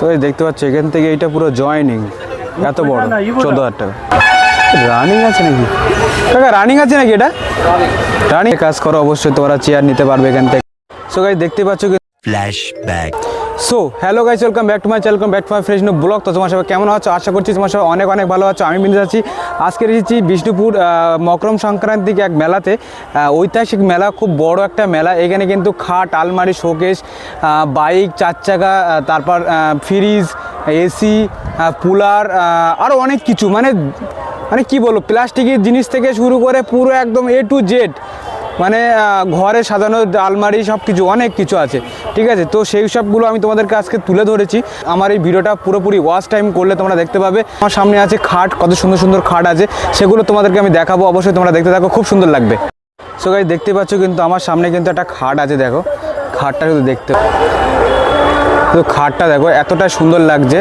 তো এই দেখতে পাচ্ছ এখান থেকে এইটা পুরো জয়েনিং, এত বড়, 14,000 টাকা। রানিং আছে নাকি কাকা? রানিং আছে নাকি এটা? রানিং কাজ করো অবশ্যই, তোমরা চেয়ার নিতে পারবে এখান থেকে। সো গাইস দেখতে পাচ্ছ flashback. So hello guys, welcome back to my channel, back to my fresh new blog. তো তোমার সবাই কেমন আছো? আশা করছি তোমার সবাই অনেক অনেক ভালো আছো। আমি বিন্দু আছি। আজকে এসেছি বিষ্ণুপুর মকরম সংক্রান্তিকে এক মেলাতে, ঐতিহাসিক মেলা, খুব বড় একটা মেলা। এখানে কিন্তু খাট, আলমারি, শোকেস, বাইক, 4 চাকা, তারপর ফ্রিজ, এসি, কুলার, আরও অনেক কিছু, মানে কি বলবো, প্লাস্টিকের জিনিস থেকে শুরু করে পুরো একদম A to Z, মানে ঘরে সাজানো আলমারি, সব কিছু, অনেক কিছু আছে, ঠিক আছে। তো সেই সবগুলো আমি তোমাদেরকে আজকে তুলে ধরেছি। আমার এই ভিডিওটা পুরোপুরি ওয়াচ টাইম করলে তোমরা দেখতে পাবে। আমার সামনে আছে খাট, কত সুন্দর সুন্দর খাট আছে, সেগুলো তোমাদেরকে আমি দেখাবো। অবশ্যই তোমরা দেখতে থাকো, খুব সুন্দর লাগবে। সো গাইস দেখতে পাচ্ছ কিন্তু আমার সামনে কিন্তু একটা খাট আছে, দেখো খাটটা শুধু দেখতে, তো খাটটা দেখো এতটা সুন্দর লাগছে।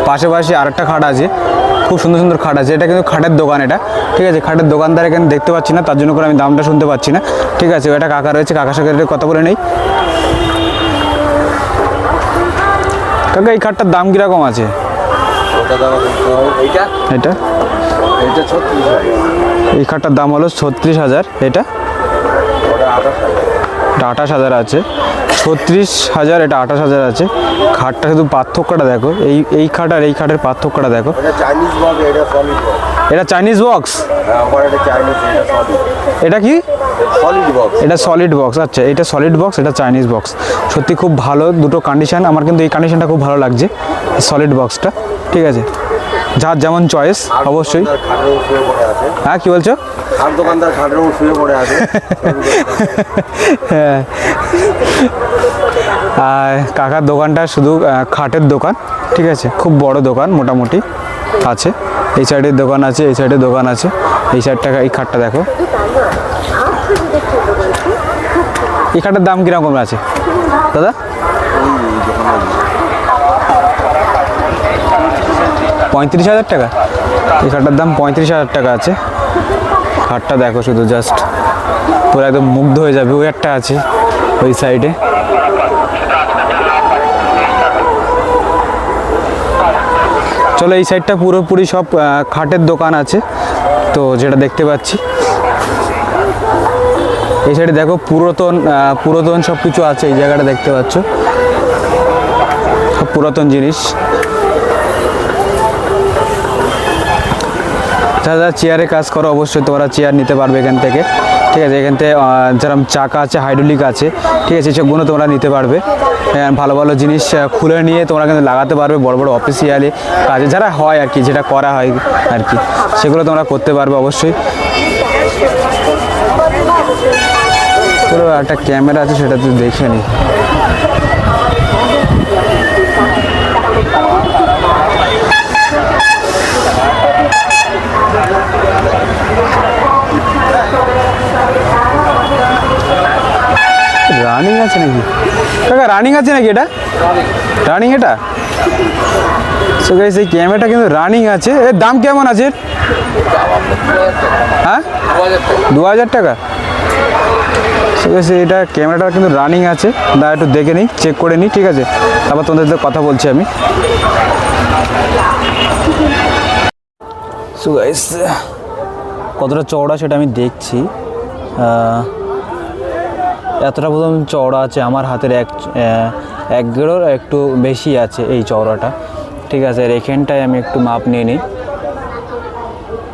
পাশাপাশি আরেকটা খাট আছে, খুব সুন্দর সুন্দর খাট আছে। এটা কিন্তু খাটের দোকান, এটা ঠিক আছে। খাটের দোকানদার এখানে দেখতে পাচ্ছি না, তার জন্য করে আমি দামটা শুনতে পাচ্ছি না, ঠিক আছে। এটা কাকা রয়েছে, কাকার সাথে কথা বলে নেই। কাকা এই খাটটার দাম কীরকম আছে? এটা এই খাটটার দাম হলো 36,000। এটা 28,000 আছে, 36,000, এটা 28,000 আছে। খাটটা শুধু পার্থক্যটা দেখো, এই খাট আর এই খাটের পার্থক্যটা দেখো। এটা চাইনিজ বক্স, এটা কি? এটা সলিড বক্স। আচ্ছা, এটা সলিড বক্স, এটা চাইনিজ বক্স। সত্যি খুব ভালো দুটো কন্ডিশন। আমার কিন্তু এই কন্ডিশনটা খুব ভালো লাগছে, সলিড বক্সটা, ঠিক আছে। যার যেমন চয়েস অবশ্যই। হ্যাঁ কি বলছো? দোকানদার খাটের উপর শুয়ে পড়ে আছে। হ্যাঁ, কাকার দোকানটা শুধু খাটের দোকান, ঠিক আছে। খুব বড় দোকান মোটামুটি আছে। এই সাইডের দোকান আছে, এই সাইডের দোকান আছে। এই সাইডটা, এই খাটটা দেখো, এই খাটের দাম কীরকম আছে দাদা? 35,000 টাকা। এই খাটটার দাম 35,000 টাকা আছে। খাটটা দেখো শুধু, জাস্ট পুরো একদম মুগ্ধ হয়ে যাবে। ওই একটা আছে ওই সাইডে, চলো এই সাইডটা পুরোপুরি সব খাটের দোকান আছে। তো যেটা দেখতে পাচ্ছি এই সাইডে দেখো, পুরাতন সব কিছু আছে। এই জায়গাটা দেখতে পাচ্ছ, সব পুরাতন জিনিস। যারা চেয়ারে কাজ করো অবশ্যই তোমরা চেয়ার নিতে পারবে এখান থেকে, ঠিক আছে। এখান থেকে যেরকম চাকা আছে, হাইড্রোলিক আছে, ঠিক আছে, সেসবগুলো তোমরা নিতে পারবে। ভালো ভালো জিনিস খুলে নিয়ে তোমরা কিন্তু লাগাতে পারবে বড় বড় অফিসিয়ালি কাজে, যারা হয় আর কি, যেটা করা হয় আর কি, সেগুলো তোমরা করতে পারবে অবশ্যই। পুরো একটা ক্যামেরা আছে, সেটা তুই দেখে নি। রানিং আছে নাকি কাকা? রানিং আছে নাকি এটা? রানিং এটা। সো গাইস এই ক্যামেরাটা কিন্তু রানিং আছে। এর দাম কেমন আছে? হ্যাঁ 2,000 টাকা। সো গাইস এটা ক্যামেরাটা কিন্তু রানিং আছে, দাঁড়া একটু দেখে নিই, চেক করে নিই, ঠিক আছে। তারপর তোমাদের সাথে কথা বলছি আমি। সো গাইস কতটা চওড়া সেটা আমি দেখছি। এতটা প্রথম চওড়া আছে, আমার হাতের এক গেড়োর একটু বেশি আছে এই চওড়াটা, ঠিক আছে। আর এখানটায় আমি একটু মাপ নিয়ে নিই,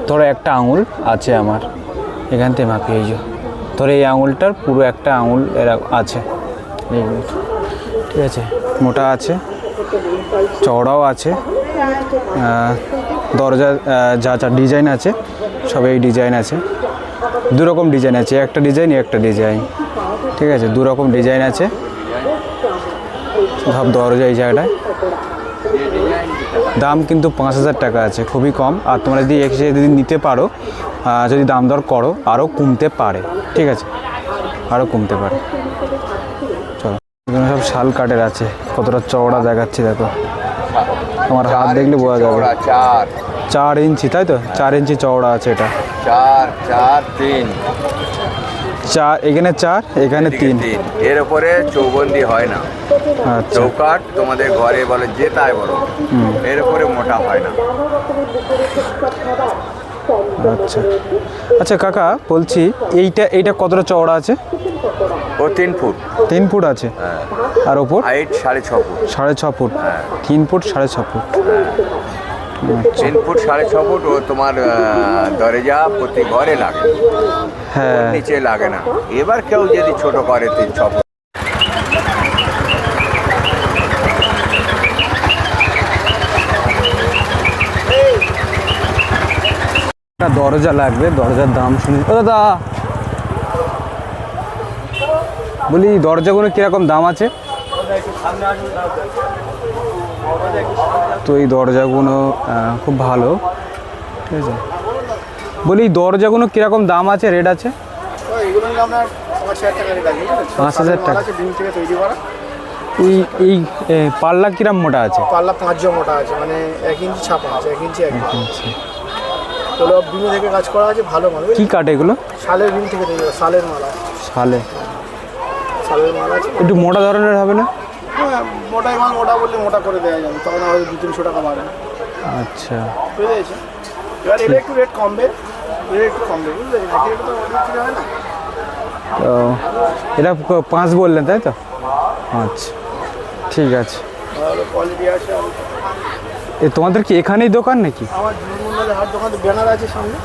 ধরো একটা আঙুল আছে আমার, এখান থেকে মাপিয়ে যাও। ধরো এই আঙুলটার পুরো একটা আঙুল এরা আছে, ঠিক আছে। মোটা আছে, চওড়াও আছে। দরজা যা যা ডিজাইন আছে সব এই ডিজাইন আছে, দুরকম ডিজাইন আছে, একটা ডিজাইন একটা ডিজাইন, ঠিক আছে। দুরকম ডিজাইন আছে সব দরজা এই জায়গাটায়। দাম কিন্তু 5,000 টাকা আছে, খুবই কম। আর তোমরা যদি নিতে পারো, যদি দাম দর করো, আরও কমতে পারে, ঠিক আছে, আরও কমতে পারে। চলো, এখানে সব শাল কাঠের আছে, কতটা চওড়া দেখাচ্ছে দেখো। আমার হাত দেখলে বোঝা যাবে। 4 ইঞ্চি, তাই তো? 4 ইঞ্চি চওড়া আছে এটা। 4, 4, 3 4, এখানে 4, এখানে 3। এর উপরে চৌবন্দি হয় না, আচ্ছা চৌকাঠ তোমাদের ঘরে বলে যে তাই বলো, এর উপরে মোটা হয় না। আচ্ছা আচ্ছা কাকা বলছি এইটা কতটা চওড়া আছে? ও 3 ফুট 3 ফুট আছে। আর ওপর height 6.5 foot. 6.5 foot. 3 foot 6.5 foot. 3 foot 6.5 foot. ও তোমার দরজা প্রতি ঘরে লাগে, হ্যাঁ নিচে লাগে না। এবার কেউ যদি ছোট করে 3-6 ফুট। একটা দরজা লাগবে, দরজার দাম শুনি। ও দাদা বলি দরজাগুলো কিরকম দাম আছে? তো এই দরজাগুলো খুব ভালো, ঠিক আছে। বলি দরজাগুলো কিরকম দাম আছে, রেট আছে? এগুলো নিলে আপনার 5,000 টাকা রেট আছে, 5,000 টাকা। ডিম থেকে তৈরি করা। এই পাল্লা কিরম মোটা আছে? পাল্লা 5 জ মোটা আছে, মানে 1 ইঞ্চি ছাপা আছে, 1 ইঞ্চি 1 ইঞ্চি। এগুলো বিমে থেকে কাজ করা আছে, ভালো মাল। কি কাঠ এগুলো? শালের বিম থেকে তৈরি করা, শালের মালা। শালের মাল আছে, একটু মোটা ধরনের হবে না? হ্যাঁ মোটাই মাল, মোটা বললে মোটা করে দেওয়া যাবে, তখন হয়তো 200-300 টাকা বাড়ে। আচ্ছা বুঝতে পেরেছি। এবার এটা একটু রেট কমবে, বুঝতে পেরেছি। এটা তো অনেক কিছু হয় না। তো এটা 5 বললেন তাই তো? আচ্ছা ঠিক আছে। ভালো কোয়ালিটি আছে। তোমাদের কি এখানেই দোকান নাকি? আমার জুমুন্দার হাট দোকান, ব্যানার আছে সামনে।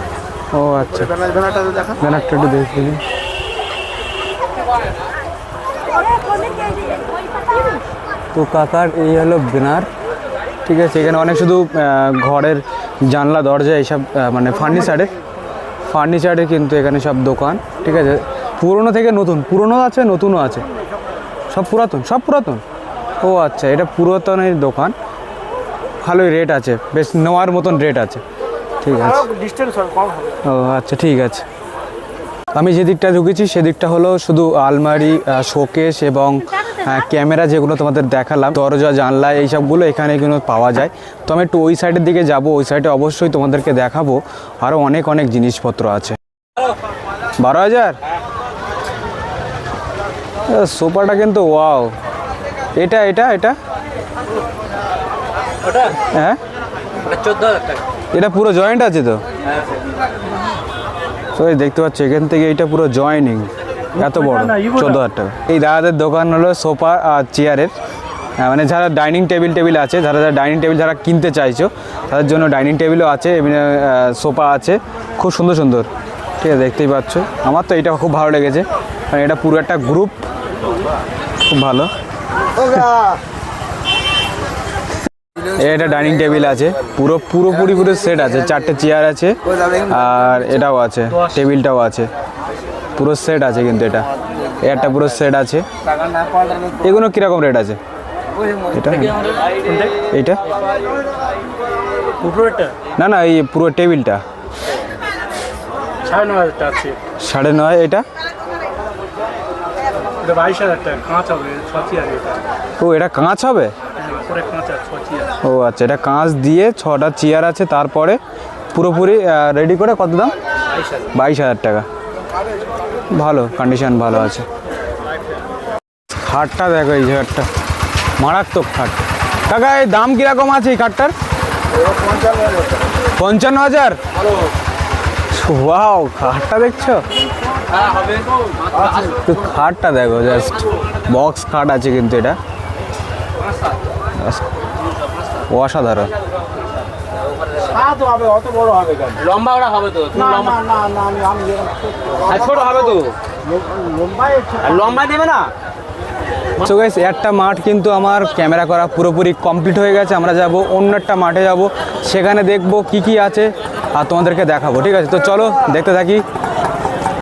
ও আচ্ছা, ব্যানারটা দেখা। ব্যানারটা একটু দেখে দিন। তো কাকার এই হলো ব্যানার, ঠিক আছে। এখানে অনেক শুধু ঘরের জানলা দরজা এইসব মানে ফার্নিচারের কিন্তু এখানে সব দোকান, ঠিক আছে। পুরনো থেকে নতুন, পুরনো আছে নতুনও আছে, সব পুরাতন। ও আচ্ছা, এটা পুরাতনের দোকান, ভালোই রেট আছে, বেশ নেওয়ার মতন রেট আছে, ঠিক আছে। ডিস্টেন্স কম হবে। ও আচ্ছা ঠিক আছে। আমি যে দিকটা ঢুকেছি সেদিকটা হলো শুধু আলমারি, শোকেস এবং ক্যামেরা, যেগুলো তোমাদের দেখালাম, দরজা জানলা এইসবগুলো এখানে কিন্তু পাওয়া যায়। তো আমি একটু ওই সাইডের দিকে যাব, ওই সাইডে অবশ্যই তোমাদেরকে দেখাবো, আরও অনেক জিনিসপত্র আছে। 12,000 সোফাটা কিন্তু ওয়াও। এটা হ্যাঁ 14,000 টাকা। এটা পুরো জয়েন্ট আছে তো? তো এই দেখতে পাচ্ছ এখান থেকে এটা পুরো জয়েনিং, এত বড়। 14,000 টাকা। এই দাদাদের দোকান হলো সোফা আর চেয়ারের, মানে যারা ডাইনিং টেবিল আছে, যারা ডাইনিং টেবিল যারা কিনতে চাইছো তাদের জন্য ডাইনিং টেবিলও আছে, এমনি সোফা আছে, খুব সুন্দর, ঠিক আছে। দেখতেই পাচ্ছ, আমার তো এটা খুব ভালো লেগেছে, কারণ এটা পুরো একটা গ্রুপ, খুব ভালো। এটা ডাইনিং টেবিল আছে, পুরোপুরি সেট আছে, 4টে চেয়ার আছে, আর এটাও আছে, টেবিলটাও আছে, পুরো সেট আছে। কিন্তু এটা পুরো সেট আছে। এগুলো কীরকম রেট আছে? এইটা না এই পুরো টেবিলটা 9,500 টাকা আছে। 9.5। এটা 22,000 টাকা, কাঁচ হবে, 6 চেয়ার। ও এটা কাঁচ হবে? উপরে কাঁচ আছে, 6 চেয়ার। ও আচ্ছা, এটা কাঁচ দিয়ে 6টা চেয়ার আছে, তারপরে পুরোপুরি রেডি করে কত দাম? 22,000 টাকা। ভালো কন্ডিশন, ভালো আছে। খাটটা দেখো, এই খাটটা মারাত্মক খাট। কাকা এই দাম কীরকম আছে এই খাটটার? 55,000। ওয়াও, খাটটা দেখছো? তো খাটটা দেখো, জাস্ট বক্স খাট আছে কিন্তু এটা অসাধারণ। অত বড় হবে কেন? লম্বা ওরা হবে তো, না আমি ছোট হবে তো, লম্বাই লম্বা দেবে না। সো গাইস, একটা মাঠ কিন্তু আমার ক্যামেরা করা পুরোপুরি কমপ্লিট হয়ে গেছে। আমরা যাব অন্য একটা মাঠে, যাব সেখানে দেখব কি আছে আর তোমাদেরকে দেখাবো, ঠিক আছে। তো চলো দেখতে থাকি।